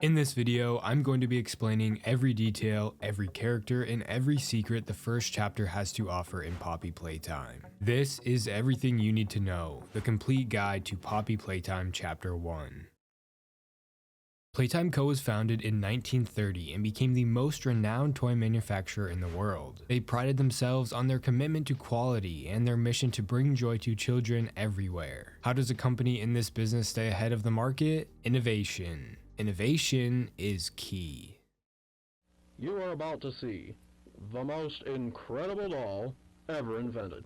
In this video, I'm going to be explaining every detail, every character, and every secret the first chapter has to offer in Poppy Playtime. This is everything you need to know, the complete guide to Poppy Playtime Chapter 1. Playtime Co. was founded in 1930 and became the most renowned toy manufacturer in the world. They prided themselves on their commitment to quality and their mission to bring joy to children everywhere. How does a company in this business stay ahead of the market? Innovation. Innovation is key. You are about to see the most incredible doll ever invented.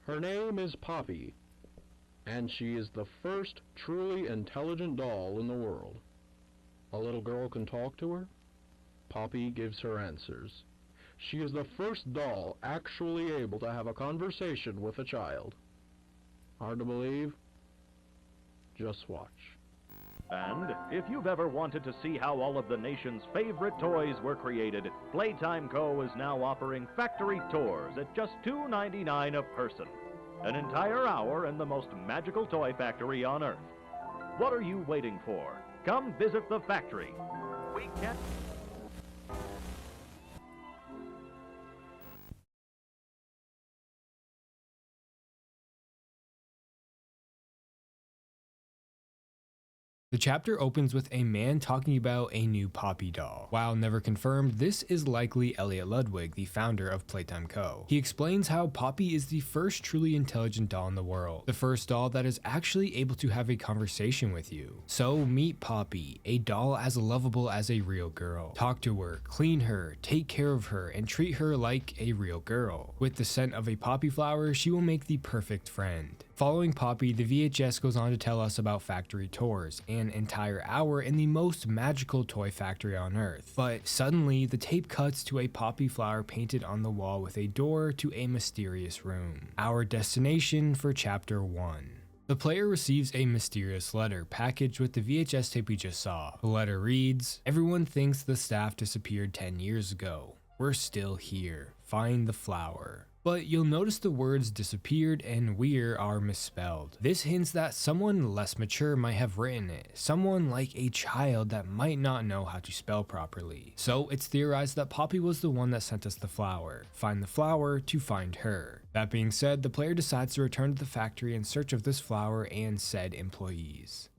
Her name is Poppy, and she is the first truly intelligent doll in the world. A little girl can talk to her. Poppy gives her answers. She is the first doll actually able to have a conversation with a child. Hard to believe? Just watch. And if you've ever wanted to see how all of the nation's favorite toys were created, Playtime Co. is now offering factory tours at just $2.99 a person. An entire hour in the most magical toy factory on Earth. What are you waiting for? Come visit the factory. We can't... The chapter opens with a man talking about a new Poppy doll. While never confirmed, this is likely Elliot Ludwig, the founder of Playtime Co. He explains how Poppy is the first truly intelligent doll in the world, the first doll that is actually able to have a conversation with you. So meet Poppy, a doll as lovable as a real girl. Talk to her, clean her, take care of her, and treat her like a real girl. With the scent of a poppy flower, she will make the perfect friend. Following Poppy, the VHS goes on to tell us about factory tours, an entire hour in the most magical toy factory on Earth. But suddenly, the tape cuts to a poppy flower painted on the wall with a door to a mysterious room. Our destination for Chapter 1. The player receives a mysterious letter packaged with the VHS tape we just saw. The letter reads, "Everyone thinks the staff disappeared 10 years ago. We're still here. Find the flower." But you'll notice the words disappeared and we're are misspelled. This hints that someone less mature might have written it, someone like a child that might not know how to spell properly. So it's theorized that Poppy was the one that sent us the flower. Find the flower to find her. That being said, the player decides to return to the factory in search of this flower and said employees.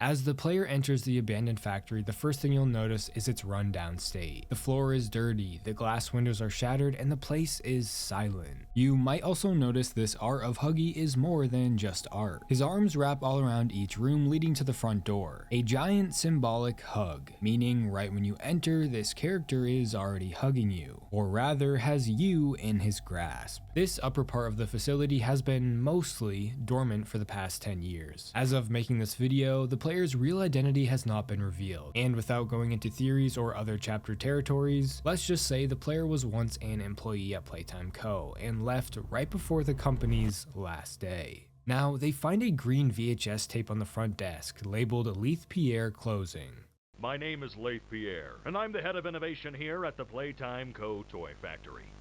As the player enters the abandoned factory, the first thing you'll notice is its rundown state. The floor is dirty, the glass windows are shattered, and the place is silent. You might also notice this art of Huggy is more than just art. His arms wrap all around each room leading to the front door. A giant symbolic hug, meaning right when you enter, this character is already hugging you, or rather has you in his grasp. This upper part of the facility has been mostly dormant for the past 10 years. As of making this video, the player's real identity has not been revealed, and without going into theories or other chapter territories, let's just say the player was once an employee at Playtime Co. and left right before the company's last day. Now, they find a green VHS tape on the front desk, labeled Leith Pierre Closing. My name is Leith Pierre, and I'm the head of innovation here at the Playtime Co. toy factory.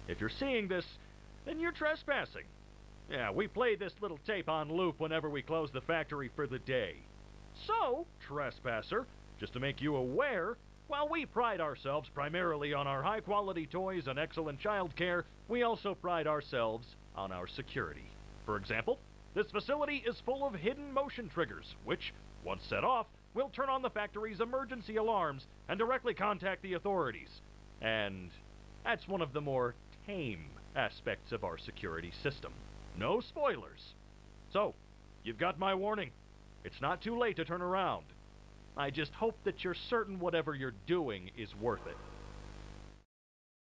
If you're seeing this, then you're trespassing. Yeah, we play this little tape on loop whenever we close the factory for the day. So, trespasser, just to make you aware, while we pride ourselves primarily on our high-quality toys and excellent child care, we also pride ourselves on our security. For example, this facility is full of hidden motion triggers, which, once set off, will turn on the factory's emergency alarms and directly contact the authorities. And that's one of the more tame aspects of our security system. No spoilers. So, you've got my warning. It's not too late to turn around. I just hope that you're certain whatever you're doing is worth it.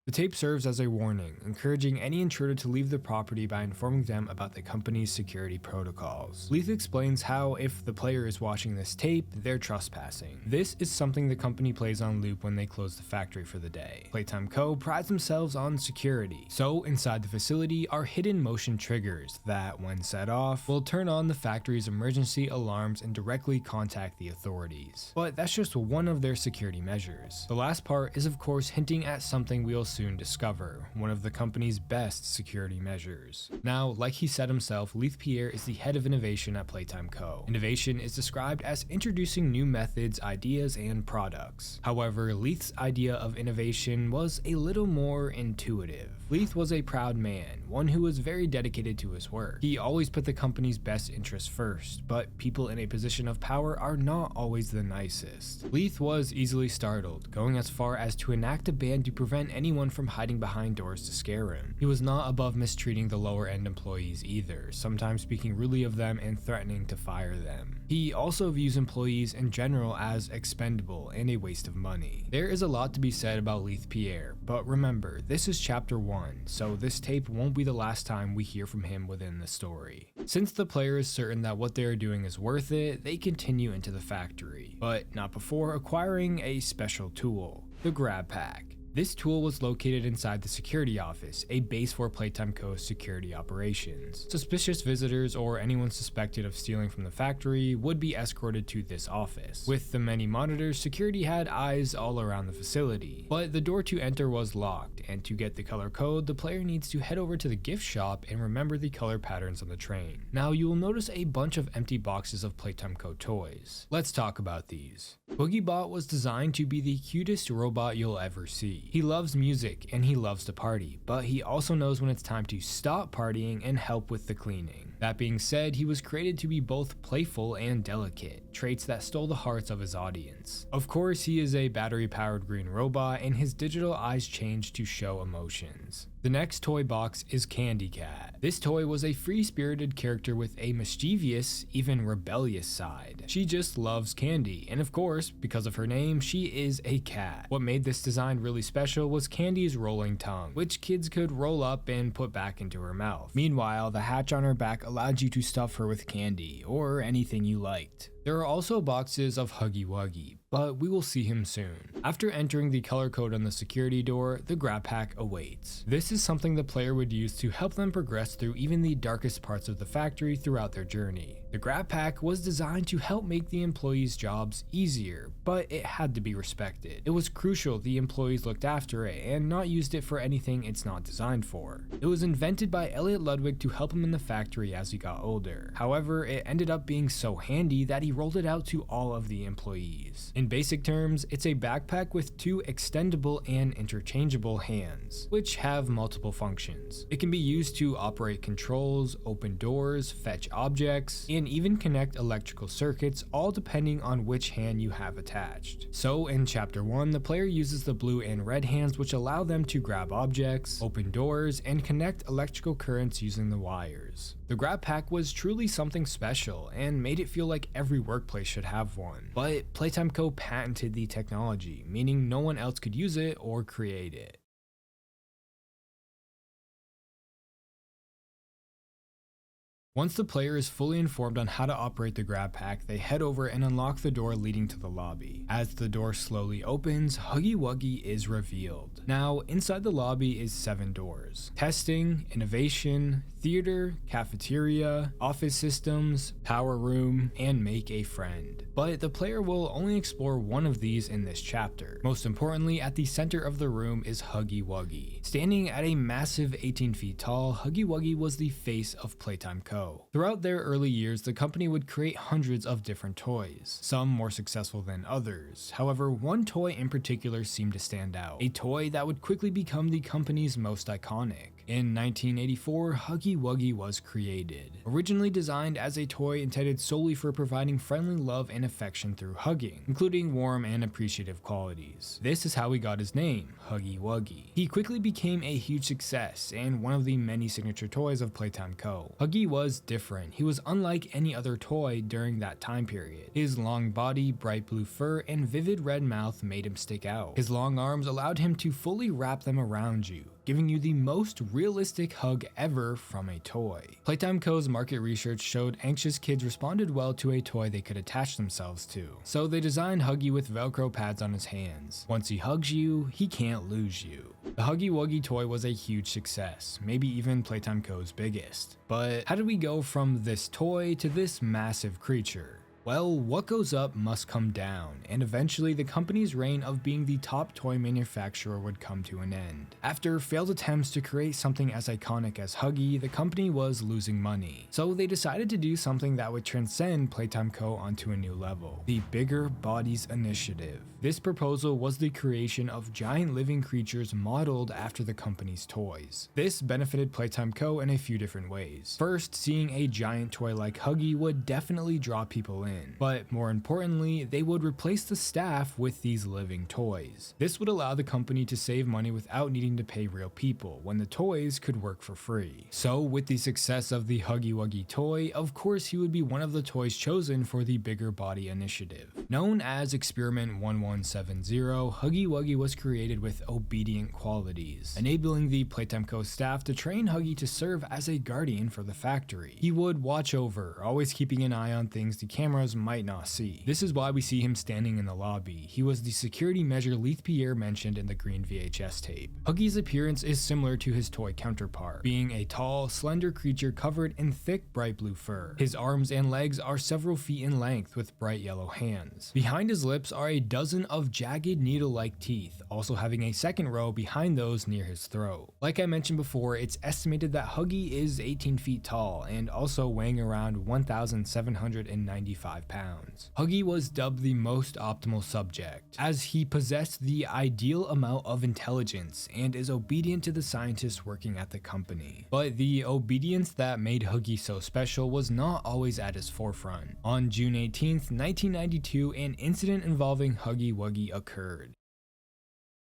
The tape serves as a warning, encouraging any intruder to leave the property by informing them about the company's security protocols. Leith explains how, if the player is watching this tape, they're trespassing. This is something the company plays on loop when they close the factory for the day. Playtime Co. prides themselves on security, so inside the facility are hidden motion triggers that, when set off, will turn on the factory's emergency alarms and directly contact the authorities. But that's just one of their security measures. The last part is of course hinting at something we'll soon discover, one of the company's best security measures. Now, like he said himself, Leith Pierre is the head of innovation at Playtime Co. Innovation is described as introducing new methods, ideas, and products. However, Leith's idea of innovation was a little more intuitive. Leith was a proud man, one who was very dedicated to his work. He always put the company's best interests first, but people in a position of power are not always the nicest. Leith was easily startled, going as far as to enact a ban to prevent anyone from hiding behind doors to scare him. He was not above mistreating the lower end employees either, sometimes speaking rudely of them and threatening to fire them. He also views employees in general as expendable and a waste of money. There is a lot to be said about Leith Pierre, but remember, this is chapter 1, so this tape won't be the last time we hear from him within the story. Since the player is certain that what they are doing is worth it, they continue into the factory, but not before acquiring a special tool, the Grab Pack. This tool was located inside the security office, a base for Playtime Co.'s security operations. Suspicious visitors or anyone suspected of stealing from the factory would be escorted to this office. With the many monitors, security had eyes all around the facility, but the door to enter was locked, and to get the color code, the player needs to head over to the gift shop and remember the color patterns on the train. Now you will notice a bunch of empty boxes of Playtime Co. toys. Let's talk about these. BoogieBot was designed to be the cutest robot you'll ever see. He loves music and he loves to party, but he also knows when it's time to stop partying and help with the cleaning. That being said, he was created to be both playful and delicate, traits that stole the hearts of his audience. Of course, he is a battery-powered green robot and his digital eyes change to show emotions. The next toy box is Candy Cat. This toy was a free-spirited character with a mischievous, even rebellious side. She just loves candy, and of course, because of her name, she is a cat. What made this design really special was Candy's rolling tongue, which kids could roll up and put back into her mouth. Meanwhile, the hatch on her back allowed you to stuff her with candy, or anything you liked. There are also boxes of Huggy Wuggy, but we will see him soon. After entering the color code on the security door, the Grab Pack awaits. This is something the player would use to help them progress through even the darkest parts of the factory throughout their journey. The Grab Pack was designed to help make the employees' jobs easier, but it had to be respected. It was crucial the employees looked after it and not used it for anything it's not designed for. It was invented by Elliot Ludwig to help him in the factory as he got older. However, it ended up being so handy that he rolled it out to all of the employees. In basic terms, it's a backpack with two extendable and interchangeable hands, which have multiple functions. It can be used to operate controls, open doors, fetch objects, and even connect electrical circuits, all depending on which hand you have attached. So in chapter 1, the player uses the blue and red hands, which allow them to grab objects, open doors, and connect electrical currents using the wires. The Grab Pack was truly something special and made it feel like every workplace should have one. But Playtime Co. patented the technology, meaning no one else could use it or create it. Once the player is fully informed on how to operate the Grab Pack, they head over and unlock the door leading to the lobby. As the door slowly opens, Huggy Wuggy is revealed. Now, inside the lobby is 7 doors: testing, innovation, theater, cafeteria, office systems, power room, and make a friend. But the player will only explore one of these in this chapter. Most importantly, at the center of the room is Huggy Wuggy. Standing at a massive 18 feet tall, Huggy Wuggy was the face of Playtime Co. Throughout their early years, the company would create hundreds of different toys, some more successful than others. However, one toy in particular seemed to stand out, a toy that would quickly become the company's most iconic. In 1984, Huggy Wuggy was created. Originally designed as a toy intended solely for providing friendly love and affection through hugging, including warm and appreciative qualities. This is how he got his name, Huggy Wuggy. He quickly became a huge success and one of the many signature toys of Playtime Co. Huggy was different. He was unlike any other toy during that time period. His long body, bright blue fur, and vivid red mouth made him stick out. His long arms allowed him to fully wrap them around you, giving you the most realistic hug ever from a toy. Playtime Co.'s market research showed anxious kids responded well to a toy they could attach themselves to. So they designed Huggy with Velcro pads on his hands. Once he hugs you, he can't lose you. The Huggy Wuggy toy was a huge success, maybe even Playtime Co.'s biggest. But how did we go from this toy to this massive creature? Well, what goes up must come down, and eventually the company's reign of being the top toy manufacturer would come to an end. After failed attempts to create something as iconic as Huggy, the company was losing money. So they decided to do something that would transcend Playtime Co. onto a new level: the Bigger Bodies Initiative. This proposal was the creation of giant living creatures modeled after the company's toys. This benefited Playtime Co. in a few different ways. First, seeing a giant toy like Huggy would definitely draw people in. But more importantly, they would replace the staff with these living toys. This would allow the company to save money without needing to pay real people, when the toys could work for free. So with the success of the Huggy Wuggy toy, of course he would be one of the toys chosen for the Bigger Body Initiative. Known as Experiment 1170, Huggy Wuggy was created with obedient qualities, enabling the Playtime Co. staff to train Huggy to serve as a guardian for the factory. He would watch over, always keeping an eye on things the cameras might not see. This is why we see him standing in the lobby. He was the security measure Leith Pierre mentioned in the green VHS tape. Huggy's appearance is similar to his toy counterpart, being a tall, slender creature covered in thick, bright blue fur. His arms and legs are several feet in length with bright yellow hands. Behind his lips are a dozen of jagged needle-like teeth, also having a second row behind those near his throat. Like I mentioned before, it's estimated that Huggy is 18 feet tall and also weighing around 1,795 pounds. Huggy was dubbed the most optimal subject, as he possessed the ideal amount of intelligence and is obedient to the scientists working at the company. But the obedience that made Huggy so special was not always at his forefront. On June 18th, 1992, an incident involving Huggy Wuggy occurred.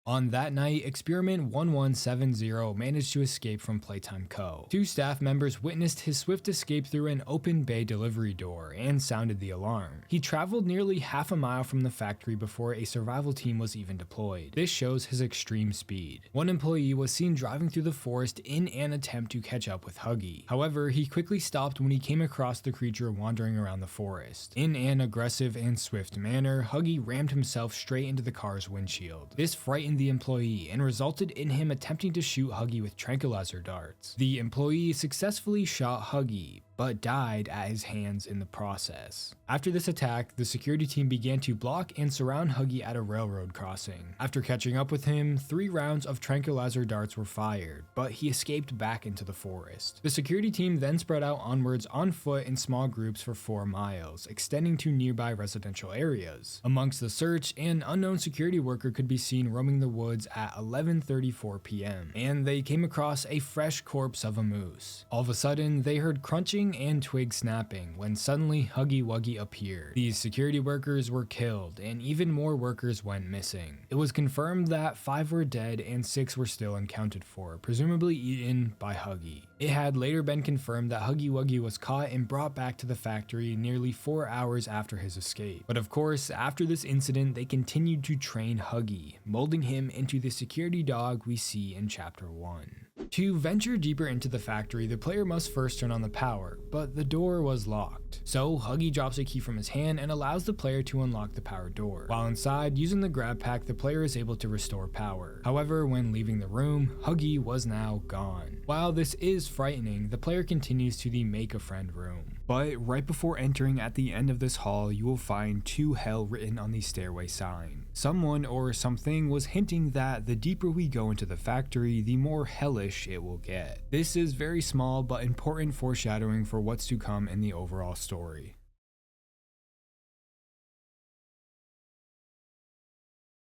On that night, Experiment 1170 managed to escape from Playtime Co. Two staff members witnessed his swift escape through an open bay delivery door and sounded the alarm. He traveled nearly half a mile from the factory before a survival team was even deployed. This shows his extreme speed. One employee was seen driving through the forest in an attempt to catch up with Huggy. However, he quickly stopped when he came across the creature wandering around the forest. In an aggressive and swift manner, Huggy rammed himself straight into the car's windshield. This frightened the employee and resulted in him attempting to shoot Huggy with tranquilizer darts. The employee successfully shot Huggy, but died at his hands in the process. After this attack, the security team began to block and surround Huggy at a railroad crossing. After catching up with him, 3 rounds of tranquilizer darts were fired, but he escaped back into the forest. The security team then spread out onwards on foot in small groups for 4 miles, extending to nearby residential areas. Amongst the search, an unknown security worker could be seen roaming the woods at 11:34 p.m., and they came across a fresh corpse of a moose. All of a sudden, they heard crunching and twig snapping when suddenly Huggy Wuggy appeared. These security workers were killed and even more workers went missing. It was confirmed that 5 were dead and 6 were still unaccounted for, presumably eaten by Huggy. It had later been confirmed that Huggy Wuggy was caught and brought back to the factory nearly 4 hours after his escape. But of course, after this incident, they continued to train Huggy, molding him into the security dog we see in Chapter 1. To venture deeper into the factory, the player must first turn on the power, but the door was locked. So Huggy drops a key from his hand and allows the player to unlock the power door. While inside, using the grab pack, the player is able to restore power. However, when leaving the room, Huggy was now gone. While this is frightening, the player continues to the Make a Friend room. But right before entering at the end of this hall, you will find "To Hell" written on the stairway sign. Someone or something was hinting that the deeper we go into the factory, the more hellish it will get. This is very small but important foreshadowing for what's to come in the overall story.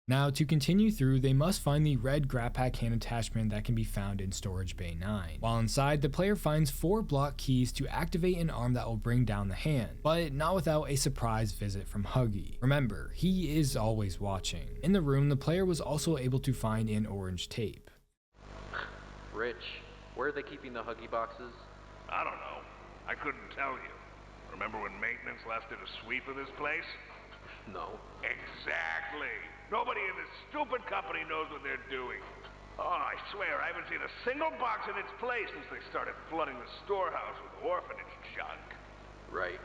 Now, to continue through, they must find the red grab pack hand attachment that can be found in Storage Bay 9. While inside, the player finds 4 block keys to activate an arm that will bring down the hand, but not without a surprise visit from Huggy. Remember, he is always watching. In the room, the player was also able to find an orange tape. Rich, where are they keeping the Huggy boxes? I don't know. I couldn't tell you. Remember when maintenance left it a sweep of this place? No. Exactly. Nobody in this stupid company knows what they're doing. Oh, I swear, I haven't seen a single box in its place since they started flooding the storehouse with orphanage junk. Right.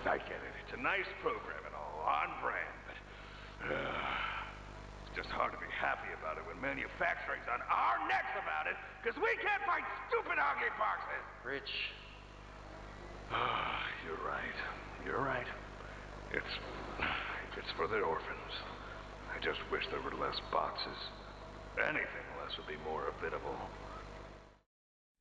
I get it. It's a nice program and all on brand, but it's just hard to be happy about it when manufacturing's on our necks about it because we can't find stupid Huggy boxes. Rich. You're right. You're right. It's... it's for the orphans. I just wish there were less boxes. Anything less would be more habitable.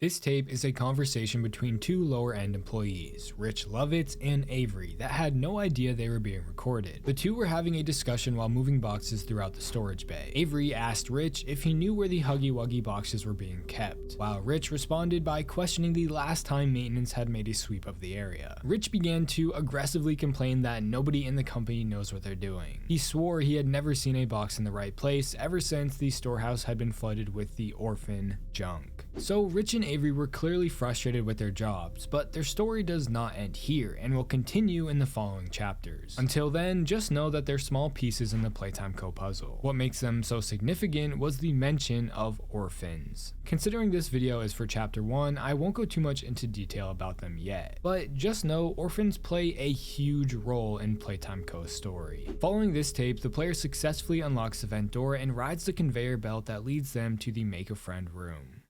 This tape is a conversation between two lower-end employees, Rich Lovitz and Avery, that had no idea they were being recorded. The two were having a discussion while moving boxes throughout the storage bay. Avery asked Rich if he knew where the Huggy Wuggy boxes were being kept, while Rich responded by questioning the last time maintenance had made a sweep of the area. Rich began to aggressively complain that nobody in the company knows what they're doing. He swore he had never seen a box in the right place ever since the storehouse had been flooded with the orphan junk. So Rich and Avery were clearly frustrated with their jobs, but their story does not end here and will continue in the following chapters. Until then, just know that they're small pieces in the Playtime Co puzzle. What makes them so significant was the mention of orphans. Considering this video is for chapter 1, I won't go too much into detail about them yet, but just know orphans play a huge role in Playtime Co's story. Following this tape, the player successfully unlocks the vent door and rides the conveyor belt that leads them to the Make-A-Friend room.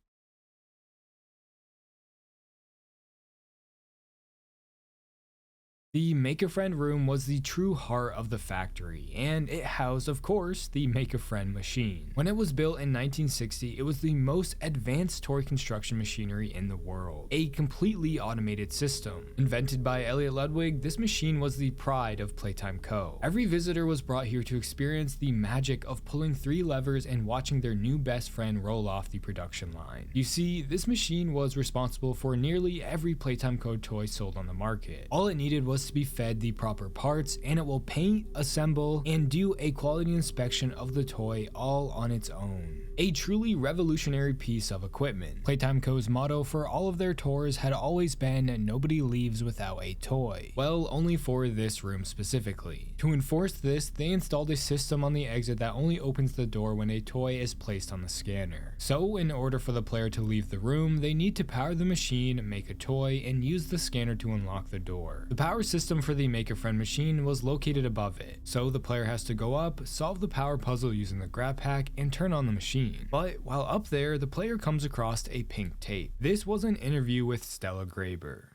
The Make-A-Friend room was the true heart of the factory, and it housed, of course, the Make-A-Friend machine. When it was built in 1960, it was the most advanced toy construction machinery in the world, a completely automated system. Invented by Elliot Ludwig, this machine was the pride of Playtime Co. Every visitor was brought here to experience the magic of pulling 3 levers and watching their new best friend roll off the production line. You see, this machine was responsible for nearly every Playtime Co toy sold on the market. All it needed was to be fed the proper parts, and it will paint, assemble, and do a quality inspection of the toy all on its own. A truly revolutionary piece of equipment. Playtime Co.'s motto for all of their tours had always been "nobody leaves without a toy." Well, only for this room specifically. To enforce this, they installed a system on the exit that only opens the door when a toy is placed on the scanner. So, in order for the player to leave the room, they need to power the machine, make a toy, and use the scanner to unlock the door. The power system for the Make-A-Friend machine was located above it, so the player has to go up, solve the power puzzle using the grab pack, and turn on the machine. But while up there, the player comes across a pink tape. This was an interview with Stella Graber.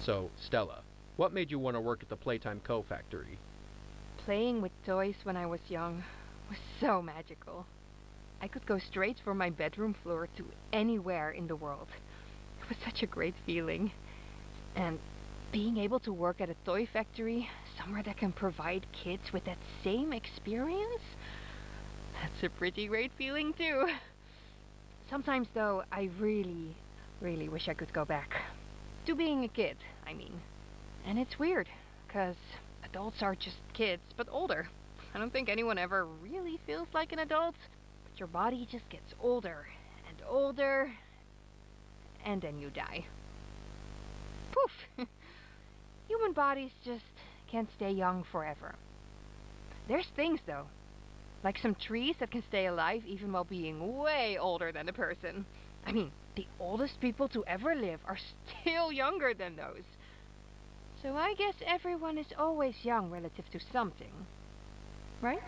So, Stella, what made you want to work at the Playtime Co factory? Playing with toys when I was young was so magical. I could go straight from my bedroom floor to anywhere in the world. It was such a great feeling. And being able to work at a toy factory, somewhere that can provide kids with that same experience, that's a pretty great feeling too. Sometimes though, I really wish I could go back. To being a kid, I mean. And it's weird, because adults are just kids, but older. I don't think anyone ever really feels like an adult, but your body just gets older and older, and then you die. Poof! Human bodies just can't stay young forever. There's things though, like some trees that can stay alive even while being way older than the person. I mean, the oldest people to ever live are still younger than those. So I guess everyone is always young relative to something, right?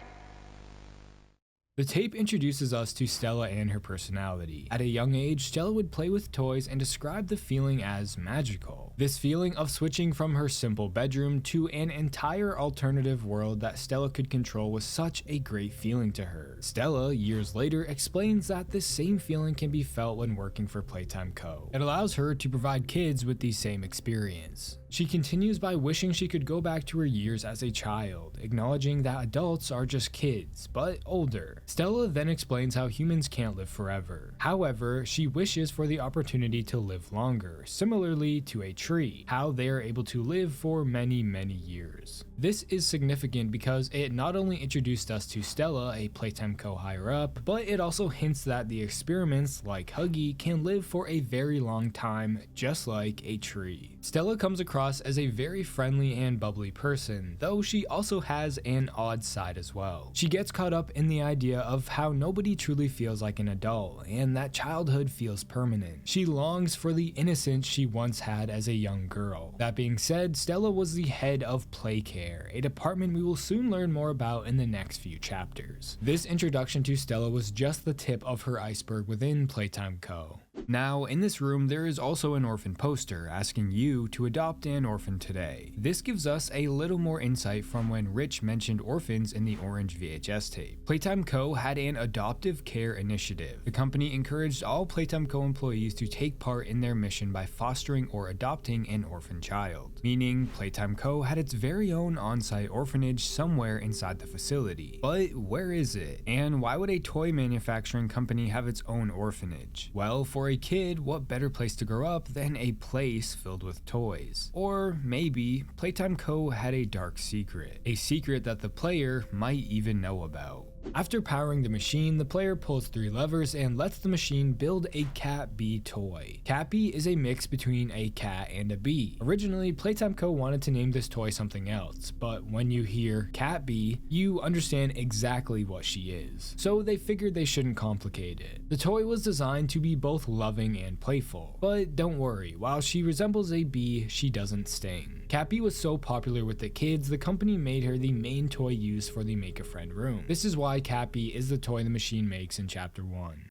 The tape introduces us to Stella and her personality. At a young age, Stella would play with toys and describe the feeling as magical. This feeling of switching from her simple bedroom to an entire alternative world that Stella could control was such a great feeling to her. Stella, years later, explains that this same feeling can be felt when working for Playtime Co. It allows her to provide kids with the same experience. She continues by wishing she could go back to her years as a child, acknowledging that adults are just kids, but older. Stella then explains how humans can't live forever. However, she wishes for the opportunity to live longer, similarly to a tree, how they are able to live for many years. This is significant because it not only introduced us to Stella, a Playtime Co higher up, but it also hints that the experiments, like Huggy, can live for a very long time, just like a tree. Stella comes across as a very friendly and bubbly person, though she also has an odd side as well. She gets caught up in the idea of how nobody truly feels like an adult, and that childhood feels permanent. She longs for the innocence she once had as a young girl. That being said, Stella was the head of Playcare, a department we will soon learn more about in the next few chapters. This introduction to Stella was just the tip of her iceberg within Playtime Co. Now, in this room, there is also an orphan poster asking you to adopt an orphan today. This gives us a little more insight from when Rich mentioned orphans in the orange VHS tape. Playtime Co. had an adoptive care initiative. The company encouraged all Playtime Co. employees to take part in their mission by fostering or adopting an orphan child, meaning Playtime Co. had its very own on-site orphanage somewhere inside the facility. But where is it? And why would a toy manufacturing company have its own orphanage? Well, for a kid, what better place to grow up than a place filled with toys? Or maybe Playtime Co. had a dark secret, a secret that the player might even know about. After powering the machine, the player pulls 3 levers and lets the machine build a cat bee toy. Cat bee is a mix between a cat and a bee. Originally, Playtime Co. wanted to name this toy something else, but when you hear cat bee, you understand exactly what she is. So they figured they shouldn't complicate it. The toy was designed to be both loving and playful, but don't worry, while she resembles a bee, she doesn't sting. Cat bee was so popular with the kids, the company made her the main toy used for the Make-A-Friend room. This is why Cat bee is the toy the machine makes in Chapter 1.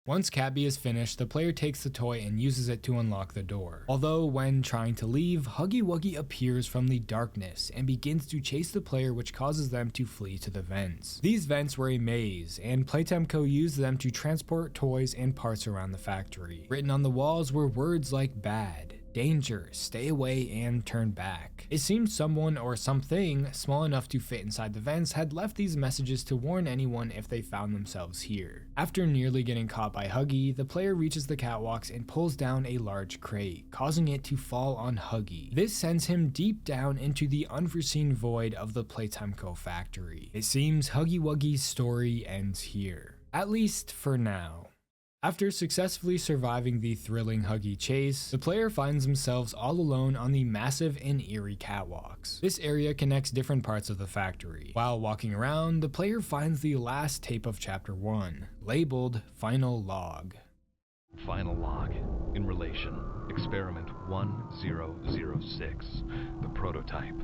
Once Cat bee is finished, the player takes the toy and uses it to unlock the door. Although when trying to leave, Huggy Wuggy appears from the darkness and begins to chase the player, which causes them to flee to the vents. These vents were a maze, and Playtime Co. used them to transport toys and parts around the factory. Written on the walls were words like bad, danger, stay away, and turn back. It seemed someone or something small enough to fit inside the vents had left these messages to warn anyone if they found themselves here. After nearly getting caught by Huggy, the player reaches the catwalks and pulls down a large crate, causing it to fall on Huggy. This sends him deep down into the unforeseen void of the Playtime Co. factory. It seems Huggy Wuggy's story ends here. At least for now. After successfully surviving the thrilling Huggy chase, the player finds themselves all alone on the massive and eerie catwalks. This area connects different parts of the factory. While walking around, the player finds the last tape of Chapter 1, labeled Final Log. Final log. In relation, Experiment 1006, the prototype.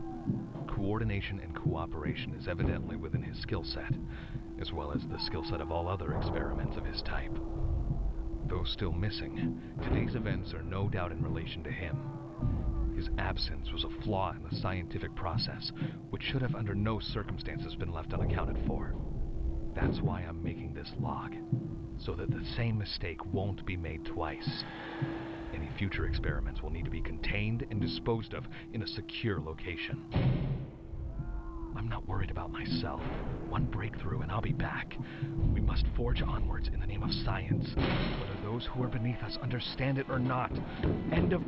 Coordination and cooperation is evidently within his skill set, as well as the skill set of all other experiments of his type. Though still missing, today's events are no doubt in relation to him. His absence was a flaw in the scientific process, which should have under no circumstances been left unaccounted for. That's why I'm making this log, so that the same mistake won't be made twice. Any future experiments will need to be contained and disposed of in a secure location. I'm not worried about myself. One breakthrough and I'll be back. We must forge onwards in the name of science, whether those who are beneath us understand it or not. End of...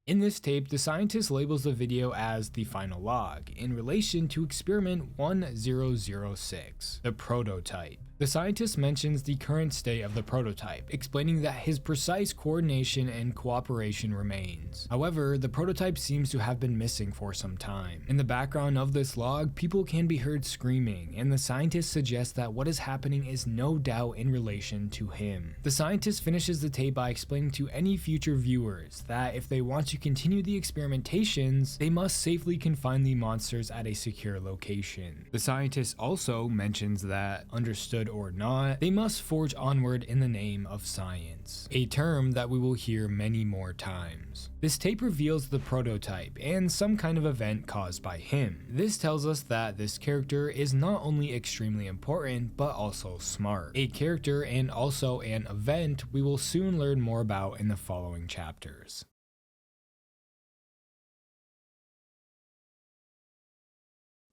In this tape, the scientist labels the video as the final log in relation to Experiment 1006, the prototype. The scientist mentions the current state of the prototype, explaining that his precise coordination and cooperation remains. However, the prototype seems to have been missing for some time. In the background of this log, people can be heard screaming, and the scientist suggests that what is happening is no doubt in relation to him. The scientist finishes the tape by explaining to any future viewers that if they want to continue the experimentations, they must safely confine the monsters at a secure location. The scientist also mentions that, understood or not, they must forge onward in the name of science, a term that we will hear many more times. This tape reveals the prototype and some kind of event caused by him. This tells us that this character is not only extremely important, but also smart. A character and also an event we will soon learn more about in the following chapters.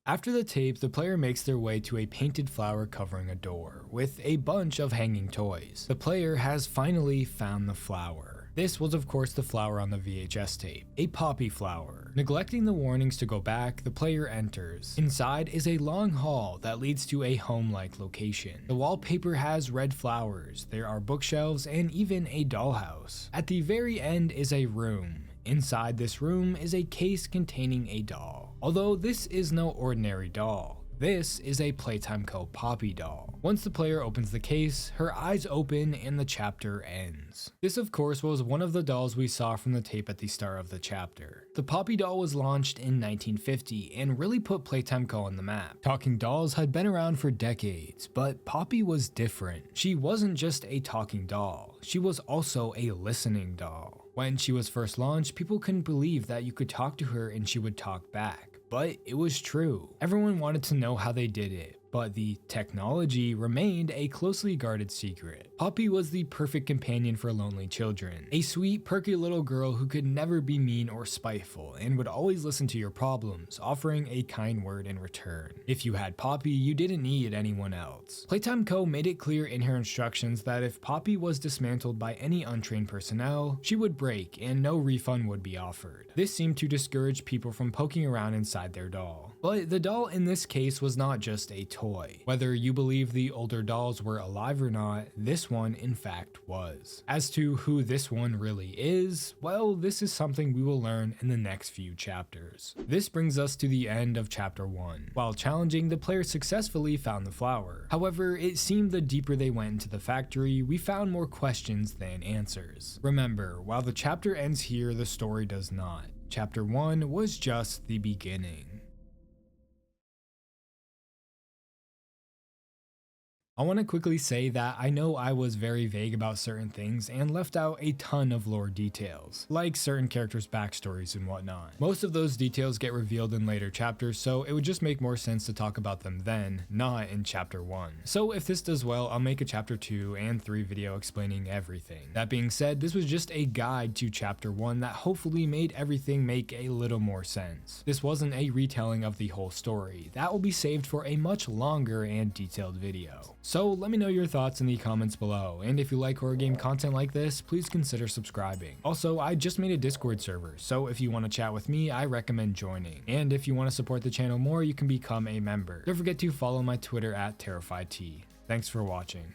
After the tape, the player makes their way to a painted flower covering a door, with a bunch of hanging toys. The player has finally found the flower. This was of course the flower on the VHS tape, a poppy flower. Neglecting the warnings to go back, the player enters. Inside is a long hall that leads to a home-like location. The wallpaper has red flowers, there are bookshelves, and even a dollhouse. At the very end is a room. Inside this room is a case containing a doll. Although this is no ordinary doll. This is a Playtime Co. Poppy doll. Once the player opens the case, her eyes open and the chapter ends. This of course was one of the dolls we saw from the tape at the start of the chapter. The Poppy doll was launched in 1950 and really put Playtime Co. on the map. Talking dolls had been around for decades, but Poppy was different. She wasn't just a talking doll, she was also a listening doll. When she was first launched, people couldn't believe that you could talk to her and she would talk back. But it was true. Everyone wanted to know how they did it, but the technology remained a closely guarded secret. Poppy was the perfect companion for lonely children. A sweet, perky little girl who could never be mean or spiteful and would always listen to your problems, offering a kind word in return. If you had Poppy, you didn't need anyone else. Playtime Co. made it clear in her instructions that if Poppy was dismantled by any untrained personnel, she would break and no refund would be offered. This seemed to discourage people from poking around inside their doll. But the doll in this case was not just a toy. Whether you believe the older dolls were alive or not, this one in fact was. As to who this one really is, well, this is something we will learn in the next few chapters. This brings us to the end of chapter 1. While challenging, the player successfully found the flower. However, it seemed the deeper they went into the factory, we found more questions than answers. Remember, while the chapter ends here, the story does not. Chapter 1 was just the beginning. I want to quickly say that I know I was very vague about certain things and left out a ton of lore details, like certain characters' backstories and whatnot. Most of those details get revealed in later chapters, so it would just make more sense to talk about them then, not in chapter 1. So if this does well, I'll make a chapter 2 and 3 video explaining everything. That being said, this was just a guide to chapter 1 that hopefully made everything make a little more sense. This wasn't a retelling of the whole story. That will be saved for a much longer and detailed video. So let me know your thoughts in the comments below, and if you like horror game content like this, please consider subscribing. Also, I just made a Discord server, so if you want to chat with me, I recommend joining. And if you want to support the channel more, you can become a member. Don't forget to follow my Twitter at TerrifyT. Thanks for watching.